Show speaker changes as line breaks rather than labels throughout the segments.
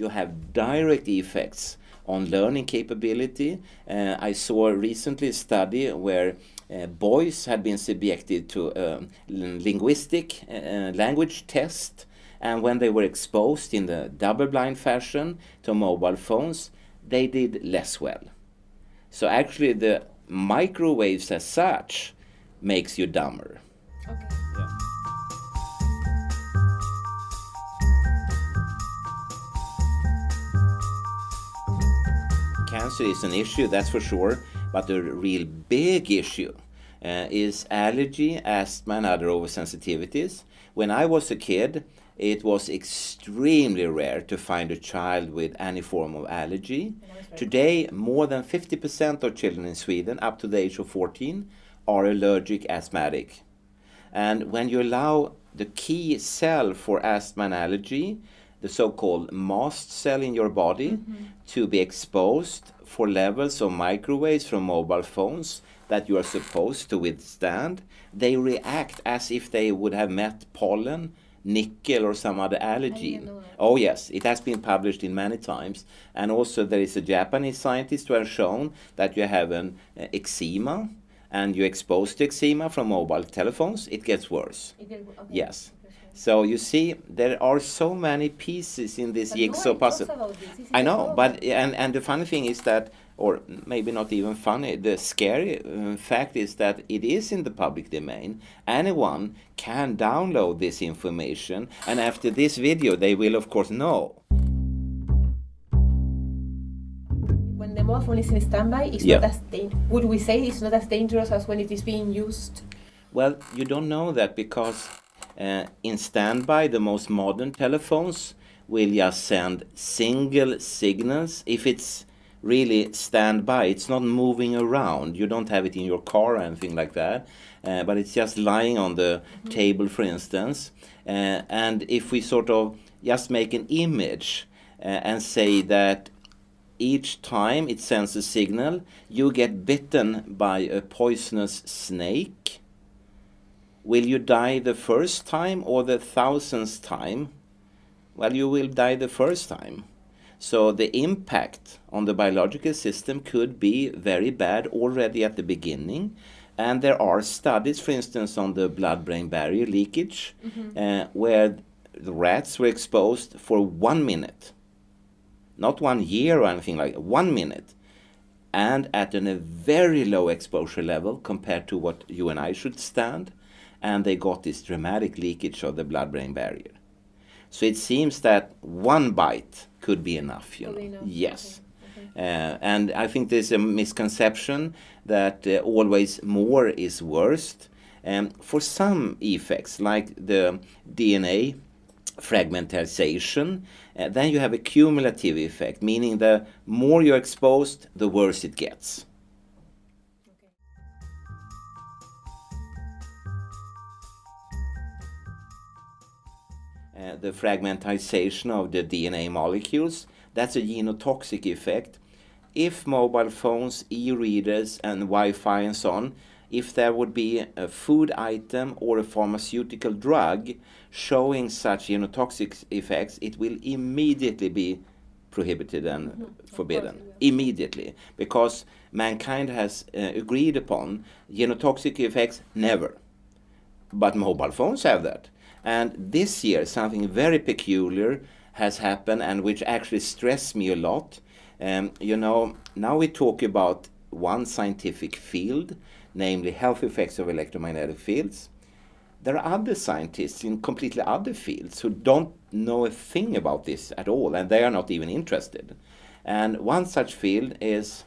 you have direct effects on learning capability. I saw recently a study where boys had been subjected to a linguistic language test, and when they were exposed in the double-blind fashion to mobile phones, they did less well. So actually the microwaves as such makes you dumber.
Okay.
Yeah. Cancer is an issue, that's for sure, but the real big issue is allergy, asthma, and other oversensitivities. When I was a kid, it was extremely rare to find a child with any form of allergy. Today, more than 50% of children in Sweden up to the age of 14 are allergic asthmatic. And when you allow the key cell for asthma and allergy, the so-called mast cell in your body, to be exposed for levels of microwaves from mobile phones that you are supposed to withstand, they react as if they would have met pollen, nickel, or some other allergen. Oh yes, it has been published in many times. And also there is a Japanese scientist who has shown that you have an eczema, and you're exposed to eczema from mobile telephones, it gets worse.
Okay.
Yes. So you see, there are so many pieces in this jigsaw puzzle. I know, but and the funny thing is that, or maybe not even funny, the scary fact is that it is in the public domain. Anyone can download this information, and after this video, they will of course know.
When the mobile phone is in standby, it's
Yeah.
not as would we say it's not as dangerous as when it is being used?
Well, you don't know that because in standby, the most modern telephones will just send single signals. If it's really standby, it's not moving around. You don't have it in your car or anything like that, but it's just lying on the table, for instance. And if we sort of just make an image and say that each time it sends a signal, you get bitten by a poisonous snake, will you die the first time or the 1000th time? Well, you will die the first time. So the impact on the biological system could be very bad already at the beginning. And there are studies, for instance, on the blood-brain barrier leakage, where the rats were exposed for 1 minute. Not 1 year or anything like that, 1 minute. And at a very low exposure level compared to what you and I should stand. And they got this dramatic leakage of the blood-brain barrier. So it seems that 1 bite could be enough, you know.
Enough.
Yes.
Okay.
And I think there's a misconception that always more is worst. For some effects, like the DNA fragmentization, then you have a cumulative effect, meaning the more you're exposed, the worse it gets. The fragmentization of the DNA molecules, that's a genotoxic effect. If mobile phones, e-readers, and Wi-Fi and so on, if there would be a food item or a pharmaceutical drug showing such genotoxic effects, it will immediately be prohibited and forbidden.
Course,
Immediately. Because mankind has agreed upon genotoxic effects never. But mobile phones have that. And this year, something very peculiar has happened, and which actually stressed me a lot. You know, now we talk about one scientific field, namely health effects of electromagnetic fields. There are other scientists in completely other fields who don't know a thing about this at all, and they are not even interested. And one such field is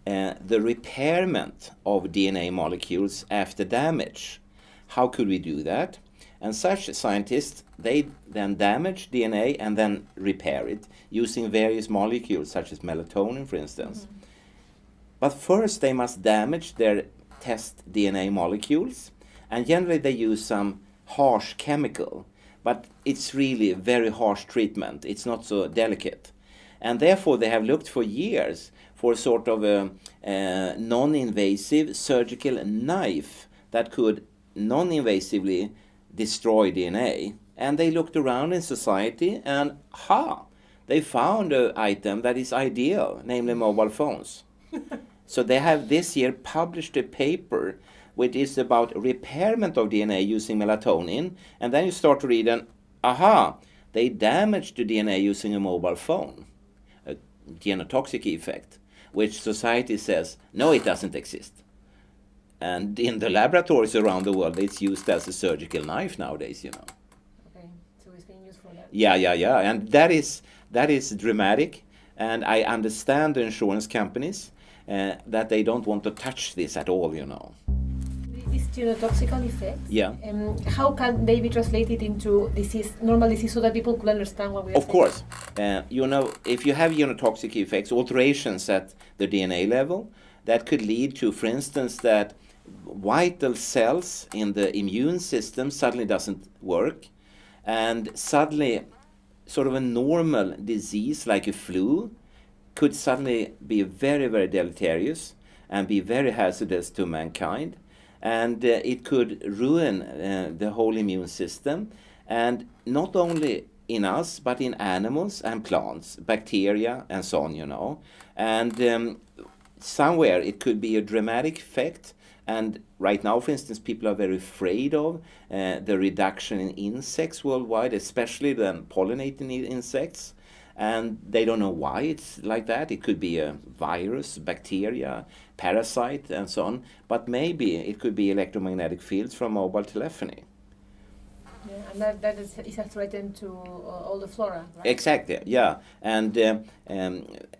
the repairment of DNA molecules after damage. How could we do that? And such scientists, they then damage DNA and then repair it using various molecules, such as melatonin, for instance. But first they must damage their test DNA molecules, and generally they use some harsh chemical, but it's really a very harsh treatment. It's not so delicate. And therefore they have looked for years for sort of a non-invasive surgical knife that could non-invasively destroy DNA. And they looked around in society and they found an item that is ideal, namely mobile phones. So they have this year published a paper which is about repairment of DNA using melatonin, and then you start to read and, aha, they damaged the DNA using a mobile phone, a genotoxic effect, which society says, no, it doesn't exist. And in the laboratories around the world, it's used as a surgical knife nowadays, you know.
Okay, so it's being used for that.
Yeah, and that is dramatic, and I understand the insurance companies that they don't want to touch this at all, you know.
These genotoxical effects,
Yeah.
how can they be translated into normal disease, so that people could understand what we are
Of course, you know, if you have genotoxic effects, alterations at the DNA level, that could lead to, for instance, that vital cells in the immune system suddenly doesn't work, and suddenly sort of a normal disease like a flu could suddenly be very, very deleterious and be very hazardous to mankind, and it could ruin the whole immune system, and not only in us but in animals and plants, bacteria and so on, you know. And somewhere it could be a dramatic effect. And right now, for instance, people are very afraid of the reduction in insects worldwide, especially the pollinating insects. And they don't know why it's like that. It could be a virus, bacteria, parasite, and so on. But maybe it could be electromagnetic fields from mobile telephony.
Yeah, and that is a threat to all the flora, right?
Exactly, yeah. And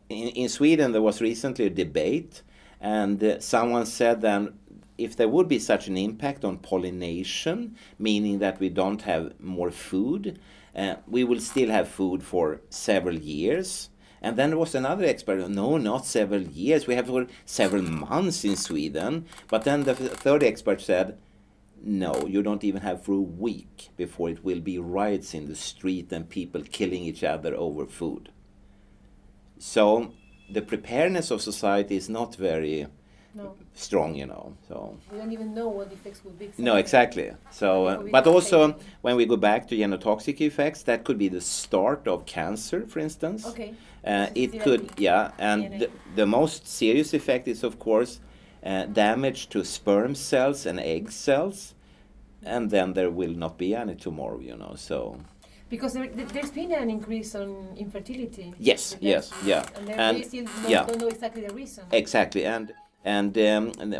in Sweden, there was recently a debate, and someone said then, if there would be such an impact on pollination, meaning that we don't have more food, we will still have food for several years. And then there was another expert, no, not several years, we have for several months in Sweden. But then the third expert said, no, you don't even have for a week before it will be riots in the street and people killing each other over food. So the preparedness of society is not very strong, you know. So
we don't even know what the effects will be.
No, exactly. So, but also when we go back to genotoxic effects, that could be the start of cancer, for instance.
Okay.
It could, yeah, and the most serious effect is, of course, damage to sperm cells and egg cells, and then there will not be any tomorrow, you know. So.
Because there's been an increase on infertility.
Yes, yeah.
And they still don't know exactly the reason.
Exactly, and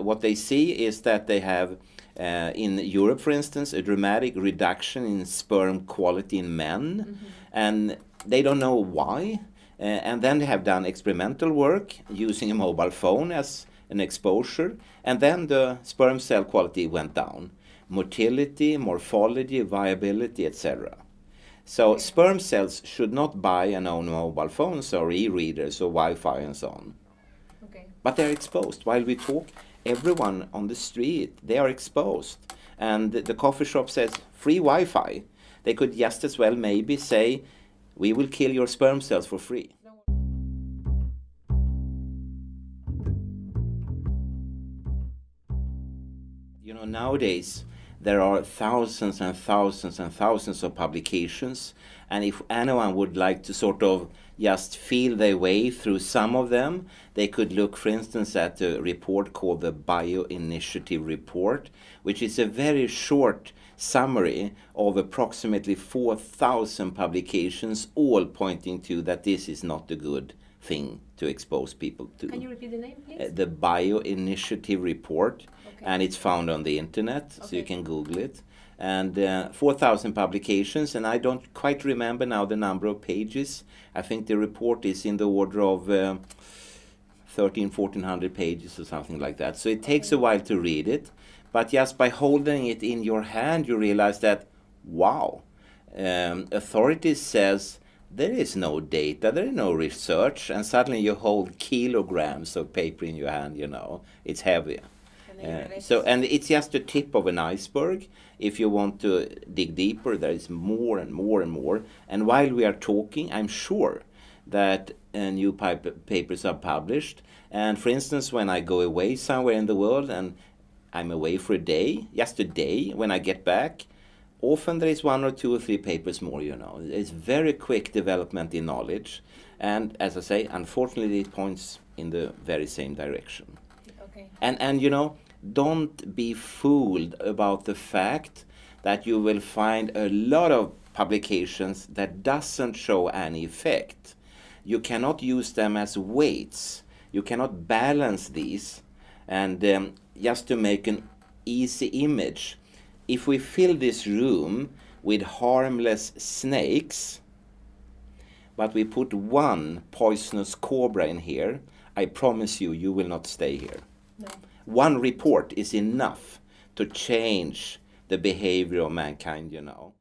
what they see is that they have, in Europe, for instance, a dramatic reduction in sperm quality in men, and they don't know why. And then they have done experimental work using a mobile phone as an exposure, and then the sperm cell quality went down. Motility, morphology, viability, etc. So sperm cells should not buy and own mobile phones or e-readers or Wi-Fi and so on.
Okay.
But they're exposed. While we talk, everyone on the street, they are exposed. And the coffee shop says, free Wi-Fi. They could just as well maybe say, we will kill your sperm cells for free. You know, nowadays, there are thousands and thousands and thousands of publications, and if anyone would like to sort of just feel their way through some of them, they could look, for instance, at a report called the Bioinitiative Report, which is a very short summary of approximately 4,000 publications, all pointing to that this is not a good thing to expose people to.
Can you repeat the name, please?
The Bioinitiative Report.
Okay.
And it's found on the internet, so you can Google it. And 4,000 publications, and I don't quite remember now the number of pages. I think the report is in the order of 1,400 pages or something like that. So it takes a while to read it, but just by holding it in your hand, you realize that, wow, authorities says there is no data, there is no research, and suddenly you hold kilograms of paper in your hand, you know, it's heavy. And it's just the tip of an iceberg. If you want to dig deeper, there is more and more and more. And while we are talking, I'm sure that new papers are published. And for instance, when I go away somewhere in the world and I'm away for a day, just a day, when I get back, often there is 1 or 2 or 3 papers more, you know. It's very quick development in knowledge. And as I say, unfortunately, it points in the very same direction.
Okay.
And you know, don't be fooled about the fact that you will find a lot of publications that doesn't show any effect. You cannot use them as weights. You cannot balance these. And just to make an easy image, if we fill this room with harmless snakes, but we put one poisonous cobra in here, I promise you, you will not stay here.
No.
One report is enough to change the behavior of mankind, you know.